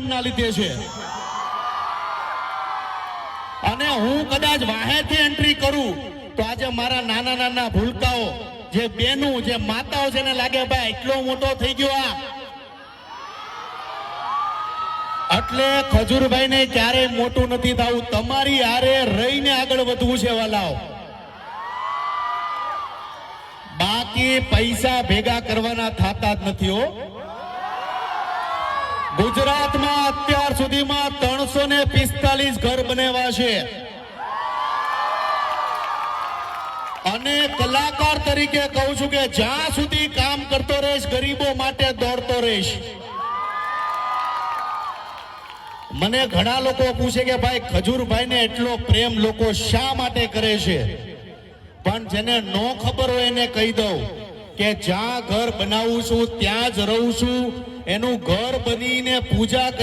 પ્રેમના લીધે છે. અને હું કદાચ વાહેથી એન્ટ્રી કરું તો આજે મારા નાના નાના ભૂલકાઓ, જે બેનું, જે માતાઓ છે, એને લાગે ભાઈ એટલો મોટો થઈ ગયો આ. એટલે ખજૂરભાઈ ને ક્યારેય મોટું નથી થવું, તમારી હારે રહીને આગળ વધવું છે વાલાઓ. બાકી પૈસા ભેગા કરવાના થતા જ નથી હો. ગુજરાતમાં અત્યાર સુધીમાં 345 ઘર બનેવા છે. અને કલાકાર તરીકે કહું છું કે જ્યાં સુધી કામ કરતો રહીશ, ગરીબો માટે દોડતો રહીશ. મને ઘણા લોકો પૂછે કે ભાઈ ખજૂરભાઈ ને એટલો પ્રેમ લોકો શા માટે કરે છે? પણ જેને નો ખબર હોય એને કહી દઉં કે જ્યાં ઘર બનાવું છું ત્યાં જ રહું છું. એનું ઘર બનીને પૂજા